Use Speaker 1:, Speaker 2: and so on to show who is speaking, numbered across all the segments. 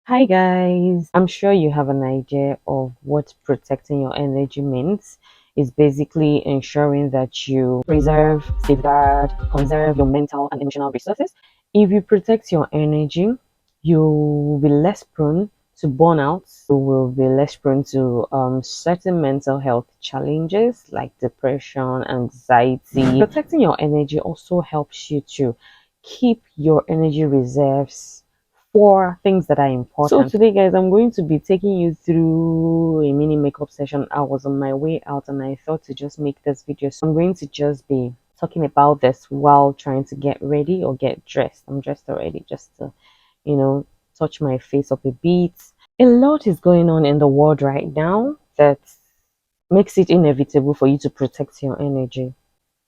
Speaker 1: Hi guys, I'm sure you have an idea of what protecting your energy means. It's basically ensuring that you preserve, safeguard, conserve your mental and emotional resources. If you protect your energy, you will be less prone to burnout. You will be less prone to certain mental health challenges like depression, anxiety. Protecting your energy also helps you to keep your energy reserves for things that are important. So today, guys, I'm going to be taking you through a mini makeup session. I was on my way out and I thought to just make this video. So I'm going to just be talking about this while trying to get ready or get dressed. I'm dressed already just to, you know, touch my face up a bit. A lot is going on in the world right now that makes it inevitable for you to protect your energy.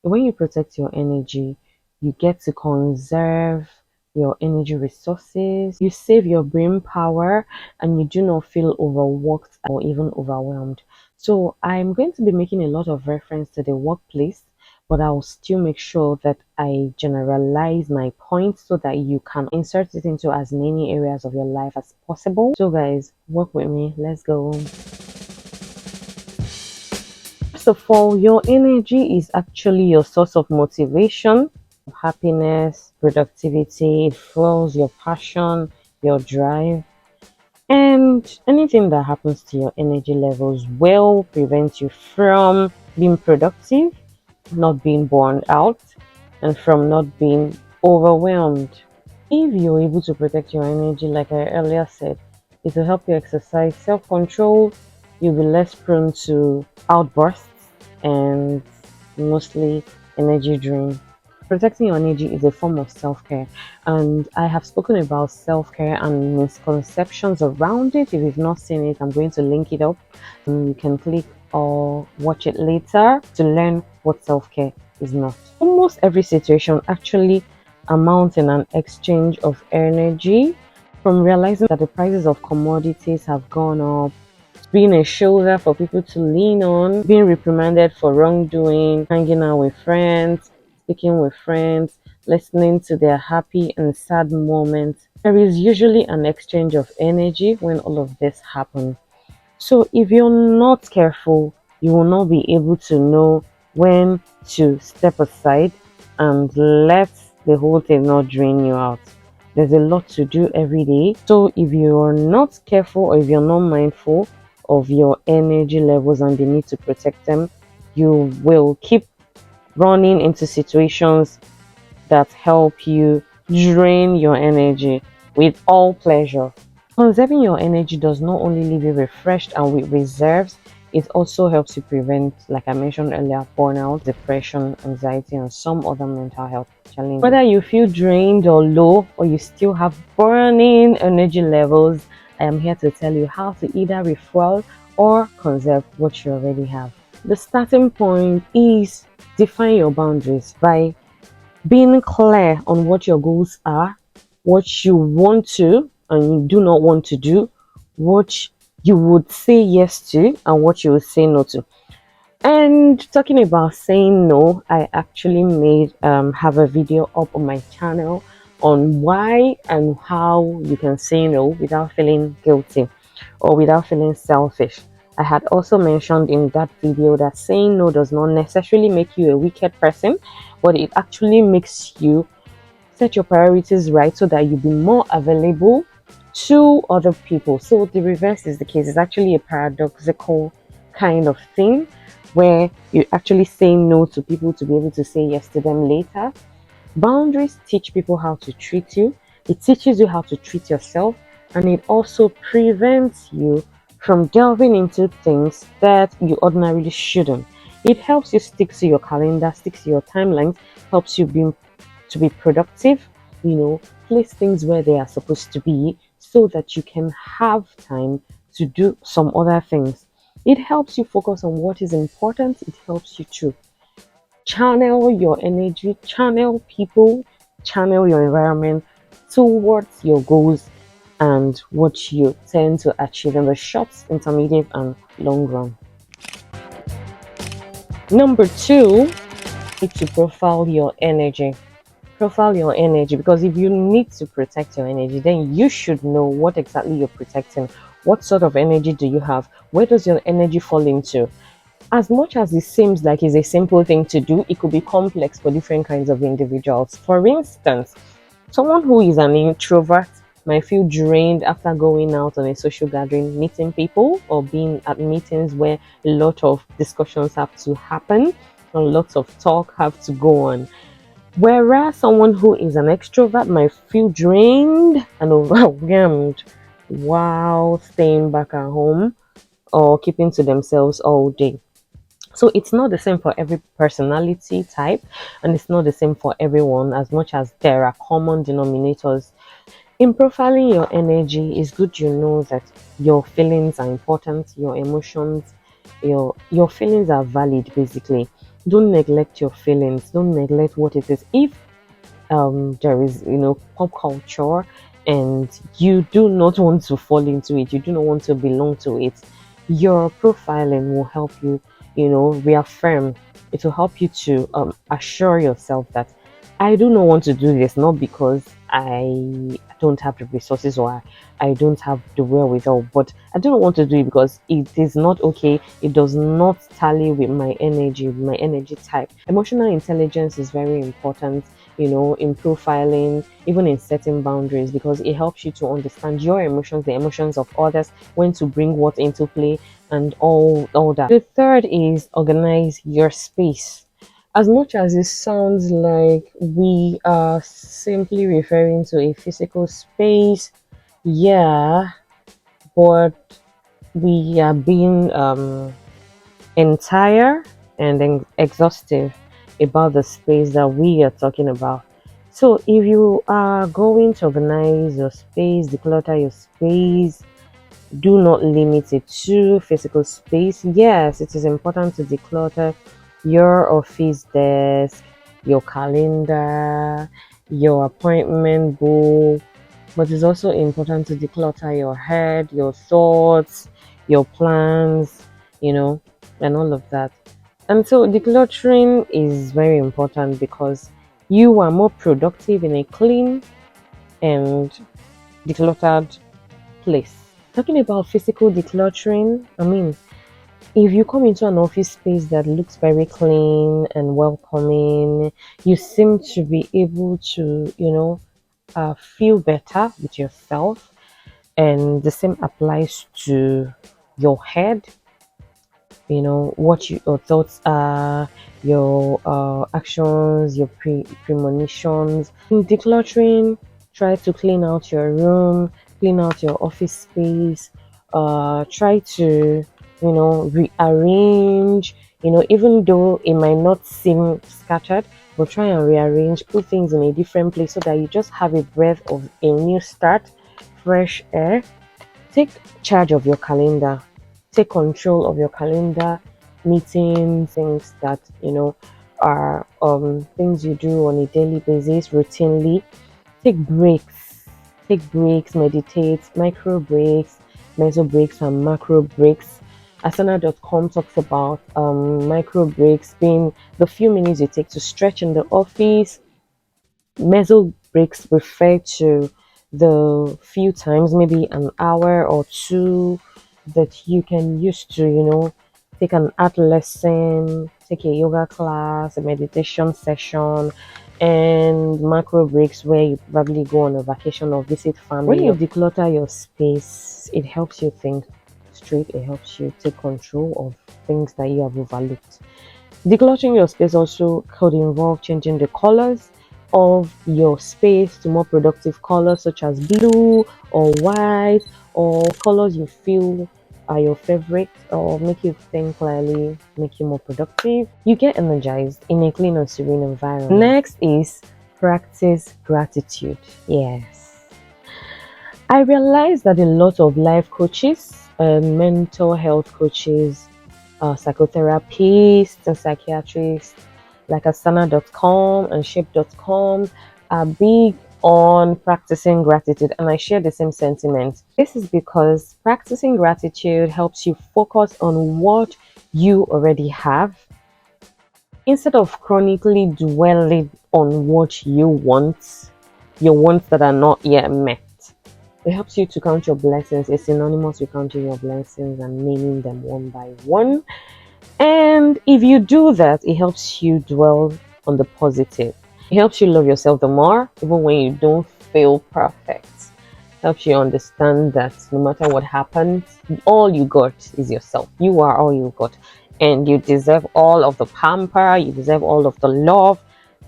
Speaker 1: When you protect your energy, you get to conserve your energy resources, you save your brain power, and you do not feel overworked or even overwhelmed. So, I'm going to be making a lot of reference to the workplace, but I'll still make sure that I generalize my points so that you can insert it into as many areas of your life as possible. So, guys, work with me. Let's go. First of all, your energy is actually your source of motivation, happiness, productivity. It fuels your passion, your drive, and anything that happens to your energy levels will prevent you from being productive, not being burned out, and from not being overwhelmed. If you're able to protect your energy, like I earlier said, it will help you exercise self control. You'll be less prone to outbursts and mostly energy drain. Protecting your energy is a form of self care, and I have spoken about self care and misconceptions around it. If you've not seen it, I'm going to link it up. You can click or watch it later to learn what self care is not. Almost every situation actually amounts in an exchange of energy, from realizing that the prices of commodities have gone up, being a shoulder for people to lean on, being reprimanded for wrongdoing, hanging out with friends, speaking with friends, listening to their happy and sad moments. There is usually an exchange of energy when all of this happens. So if you're not careful, you will not be able to know when to step aside and let the whole thing not drain you out. There's a lot to do every day. So if you're not careful or if you're not mindful of your energy levels and the need to protect them, you will keep running into situations that help you drain your energy with all pleasure. Conserving your energy does not only leave you refreshed and with reserves, it also helps you prevent, like I mentioned earlier, burnout, depression, anxiety, and some other mental health challenges. Whether you feel drained or low, or you still have burning energy levels, I am here to tell you how to either refuel or conserve what you already have. The starting point is define your boundaries by being clear on what your goals are, what you want to and you do not want to do, what you would say yes to and what you would say no to. And talking about saying no, I actually made have a video up on my channel on why and how you can say no without feeling guilty or without feeling selfish. I had also mentioned in that video that saying no does not necessarily make you a wicked person, but it actually makes you set your priorities right so that you be more available to other people. So the reverse is the case. It's actually a paradoxical kind of thing where you actually say no to people to be able to say yes to them later. Boundaries teach people how to treat you, it teaches you how to treat yourself, and it also prevents you from delving into things that you ordinarily shouldn't. It helps you stick to your calendar, stick to your timelines, helps you be productive, place things where they are supposed to be so that you can have time to do some other things. It helps you focus on what is important, it helps you to channel your energy, channel people, channel your environment towards your goals and what you tend to achieve in the short, intermediate, and long run. Number two is to profile your energy. Profile your energy, because if you need to protect your energy, then you should know what exactly you're protecting. What sort of energy do you have? Where does your energy fall into? As much as it seems like it's a simple thing to do, it could be complex for different kinds of individuals. For instance, someone who is an introvert might feel drained after going out on a social gathering, meeting people, or being at meetings where a lot of discussions have to happen and lots of talk have to go on. Whereas someone who is an extrovert might feel drained and overwhelmed while staying back at home or keeping to themselves all day. So it's not the same for every personality type, and it's not the same for everyone, as much as there are common denominators. In profiling your energy, it's good you know that your feelings are important, your emotions, your feelings are valid basically. Don't neglect your feelings, don't neglect what it is. If there is pop culture and you do not want to fall into it, you do not want to belong to it, your profiling will help you reaffirm. It will help you to assure yourself that I do not want to do this, not because I don't have the resources or I don't have the wherewithal, but I don't want to do it because it is not okay. It does not tally with my energy type. Emotional intelligence is very important, in profiling, even in setting boundaries, because it helps you to understand your emotions, the emotions of others, when to bring what into play, and all that. The third is organize your space. As much as it sounds like we are simply referring to a physical space, yeah, but we are being entire and exhaustive about the space that we are talking about. So, if you are going to organize your space, declutter your space, do not limit it to physical space. Yes, it is important to declutter your office desk, your calendar, your appointment book, but it's also important to declutter your head, your thoughts, your plans, you know, and all of that. And so decluttering is very important because you are more productive in a clean and decluttered place. Talking about physical decluttering, I mean, if you come into an office space that looks very clean and welcoming, you seem to be able to, feel better with yourself. And the same applies to your head, what your thoughts are, your actions, your premonitions. In decluttering, try to clean out your room, clean out your office space, try to rearrange, even though it might not seem scattered, but try and rearrange, put things in a different place so that you just have a breath of a new start, fresh air. Take charge of your calendar, take control of your calendar, meetings, things that are things you do on a daily basis, routinely. Take breaks, meditate, micro breaks, meso breaks, and macro breaks. Asana.com talks about micro breaks being the few minutes you take to stretch in the office. Meso breaks refer to the few times, maybe an hour or two, that you can use to, take an art lesson, take a yoga class, a meditation session, and macro breaks where you probably go on a vacation or visit family. When you declutter your space, it helps you think straight, it helps you take control of things that you have overlooked. Decluttering your space also could involve changing the colors of your space to more productive colors such as blue or white, or colors you feel are your favorite or make you think clearly, make you more productive. You get energized in a clean and serene environment. Next is practice gratitude. Yes. I realized that a lot of life coaches and mental health coaches, psychotherapists and psychiatrists like Asana.com and Shape.com are big on practicing gratitude, and I share the same sentiment. This is because practicing gratitude helps you focus on what you already have Instead of chronically dwelling on what you want, your wants that are not yet met. It helps you to count your blessings. It's synonymous with counting your blessings and naming them one by one. And if you do that, it helps you dwell on the positive. It helps you love yourself the more, even when you don't feel perfect. Helps you understand that no matter what happens, all you got is yourself. You are all you got. And you deserve all of the pamper, you deserve all of the love,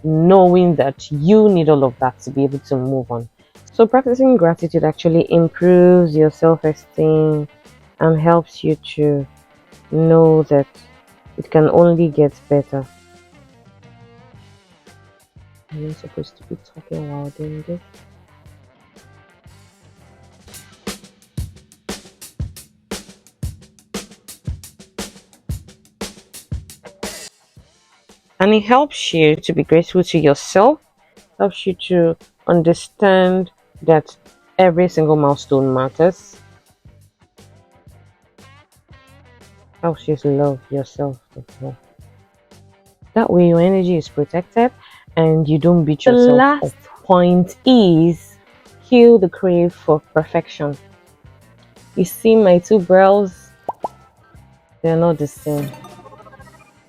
Speaker 1: knowing that you need all of that to be able to move on. So, practicing gratitude actually improves your self esteem and helps you to know that it can only get better. Am I supposed to be talking while doing this? And it helps you to be grateful to yourself, helps you to understand that every single milestone matters, helps you to love yourself as well. That way, your energy is protected and you don't beat yourself. The last point is kill the crave for perfection. You see my two brows, they're not the same.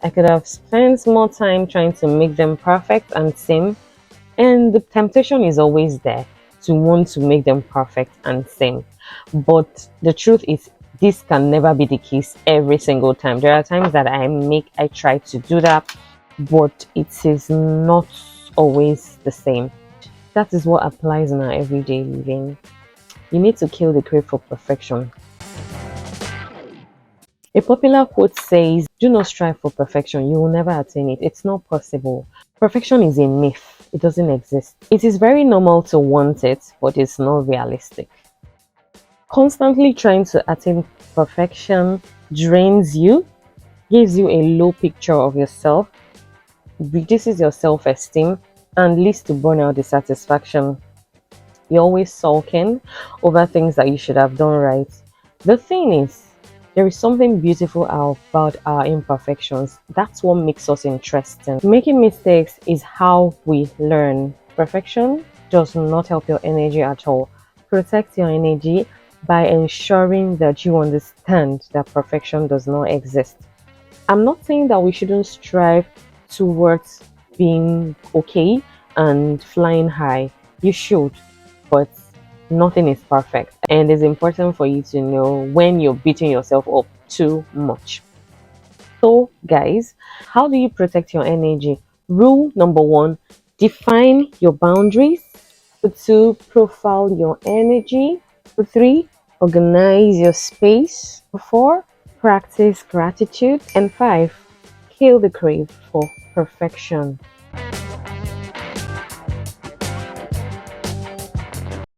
Speaker 1: I could have spent more time trying to make them perfect and same, and the temptation is always there to want to make them perfect and same. But the truth is, this can never be the case every single time. There are times that I try to do that, but it is not always the same. That is what applies in our everyday living. You need to kill the crave for perfection. A popular quote says, "Do not strive for perfection, you will never attain it. It's not possible." Perfection is a myth, it doesn't exist. It is very normal to want it, but it's not realistic. Constantly trying to attain perfection drains you, gives you a low picture of yourself, reduces your self esteem, and leads to burnout dissatisfaction. You're always sulking over things that you should have done right. The thing is, there is something beautiful about our imperfections. That's what makes us interesting. Making mistakes is how we learn. Perfection does not help your energy at all. Protect your energy by ensuring that you understand that perfection does not exist. I'm not saying that we shouldn't strive towards being okay and flying high. You should, but nothing is perfect. And it's important for you to know when you're beating yourself up too much. So, guys, how do you protect your energy? Rule number one, define your boundaries. Number two, profile your energy. Number three, organize your space. Number four, practice gratitude. And five, kill the crave for perfection.